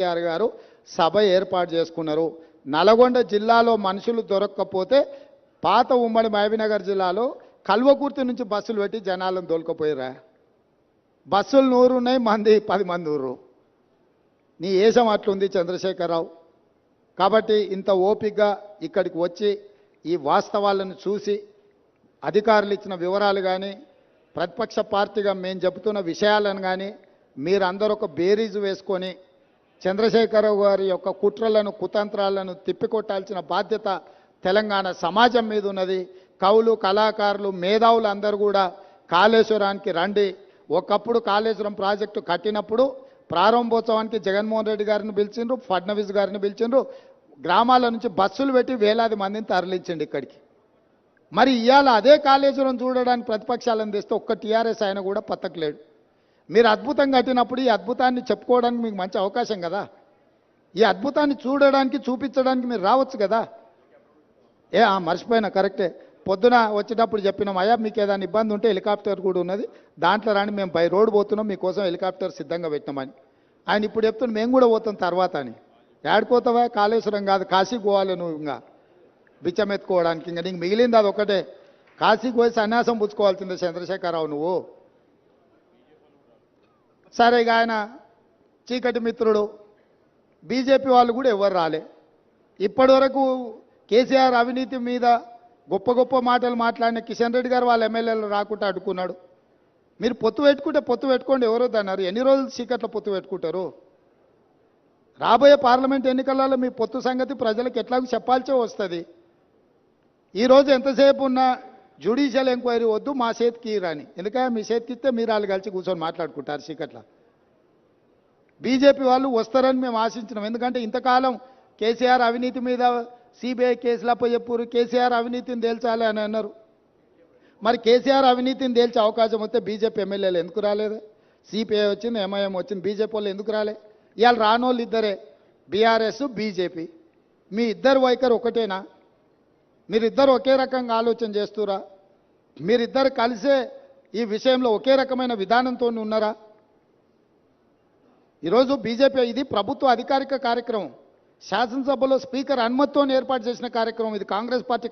కేసీఆర్ గారు సభ ఏర్పాటు చేసుకున్నారు. నల్గొండ జిల్లాలో మనుషులు దొరకకపోతే పాత ఉమ్మడి మహబూబ్నగర్ జిల్లాలో కల్వకుర్తి నుంచి బస్సులు పెట్టి జనాలను దొలకపోయారా? బస్సులు 100 ఉన్నాయి, మంది 10 మంది ఊరు. నీ ఏషం అట్లుంది చంద్రశేఖరరావు. కాబట్టి ఇంత ఓపికగా ఇక్కడికి వచ్చి ఈ వాస్తవాలను చూసి అధికారులు ఇచ్చిన వివరాలు కానీ ప్రతిపక్ష పార్టీగా మేము చెబుతున్న విషయాలను కానీ మీరందరూ ఒక బేరీజు వేసుకొని చంద్రశేఖరరావు గారి యొక్క కుట్రలను కుతంత్రాలను తిప్పికొట్టాల్సిన బాధ్యత తెలంగాణ సమాజం మీద ఉన్నది. కవులు, కళాకారులు, మేధావులు అందరూ కూడా కాళేశ్వరానికి రండి. ఒకప్పుడు కాళేశ్వరం ప్రాజెక్టు కట్టినప్పుడు ప్రారంభోత్సవానికి జగన్మోహన్ రెడ్డి గారిని పిలిచిండ్రు, ఫడ్నవీస్ గారిని పిలిచిండ్రు. గ్రామాల నుంచి బస్సులు పెట్టి వేలాది మందిని తరలించండి ఇక్కడికి. మరి ఇవాళ అదే కాళేశ్వరం చూడడానికి ప్రతిపక్షాలను తెస్తే ఒక్క టీఆర్ఎస్ ఆయన కూడా పత్తకలేడు. మీరు అద్భుతం కట్టినప్పుడు ఈ అద్భుతాన్ని చెప్పుకోవడానికి మీకు మంచి అవకాశం కదా. ఈ అద్భుతాన్ని చూడడానికి చూపించడానికి మీరు రావచ్చు కదా. మర్చిపోయినా, కరెక్టే. పొద్దున వచ్చేటప్పుడు చెప్పినాం, అయ్యా మీకు ఏదైనా ఇబ్బంది ఉంటే హెలికాప్టర్ కూడా ఉన్నది, దాంట్లో రాని, మేము బై రోడ్ పోతున్నాం, మీకోసం హెలికాప్టర్ సిద్ధంగా పెట్టినామని. ఆయన ఇప్పుడు చెప్తున్నాం మేము కూడా పోతాం తర్వాత అని. ఏడుకోతావా? కాళేశ్వరం కాదు, కాశీకి పోవాలి నువ్వు. ఇంకా బిచ్చం ఎత్తుకోవడానికి ఇంకా నీకు మిగిలింది అది ఒకటే. కాశీకి పోయి సన్యాసం పుచ్చుకోవాల్సిందే చంద్రశేఖరరావు నువ్వు. సరే, ఇక ఆయన చీకటి మిత్రుడు. బీజేపీ వాళ్ళు కూడా ఎవరు రాలే ఇప్పటి వరకు. కేసీఆర్ అవినీతి మీద గొప్ప గొప్ప మాటలు మాట్లాడిన కిషన్ రెడ్డి గారు వాళ్ళ ఎమ్మెల్యేలు రాకుండా అడ్డుకున్నాడు. మీరు పొత్తు పెట్టుకుంటే పొత్తు పెట్టుకోండి, ఎవరో అన్నారు. ఎన్ని రోజులు చీకట్లో పొత్తు పెట్టుకుంటారు? రాబోయే పార్లమెంట్ ఎన్నికలలో మీ పొత్తు సంగతి ప్రజలకు ఎట్లాగో చెప్పాల్సే వస్తుంది. ఈరోజు ఎంతసేపు ఉన్న జ్యుడిషియల్ ఎంక్వైరీ వద్దు, మా చేతికి రాని. ఎందుకంటే మీ చేతికి ఇస్తే మీరు వాళ్ళు కలిసి కూర్చొని మాట్లాడుకుంటారు చీకట్లో. బీజేపీ వాళ్ళు వస్తారని మేము ఆశించినాం. ఎందుకంటే ఇంతకాలం కేసీఆర్ అవినీతి మీద సిబిఐ కేసులు అప్పచెప్పారు, కేసీఆర్ అవినీతిని తేల్చాలి అని అన్నారు. మరి కేసీఆర్ అవినీతిని తేల్చే అవకాశం వస్తే బీజేపీ ఎమ్మెల్యేలు ఎందుకు రాలేదు? సిపిఐ వచ్చింది, ఎంఐఎం వచ్చింది, బీజేపీ వాళ్ళు ఎందుకు రాలే? ఇవాళ రానోళ్ళు ఇద్దరే, బీఆర్ఎస్, బీజేపీ. మీ ఇద్దరు వైఖరి ఒకటేనా? మీరిద్దరు ఒకే రకంగా ఆలోచన చేస్తురా? మీరిద్దరు కలిసే ఈ విషయంలో ఒకే రకమైన విధానంతో ఉన్నారా? ఈరోజు బీజేపీ ఇది ప్రభుత్వ అధికారిక కార్యక్రమం, శాసనసభలో స్పీకర్ అనుమతితో ఏర్పాటు చేసిన కార్యక్రమం. ఇది కాంగ్రెస్ పార్టీ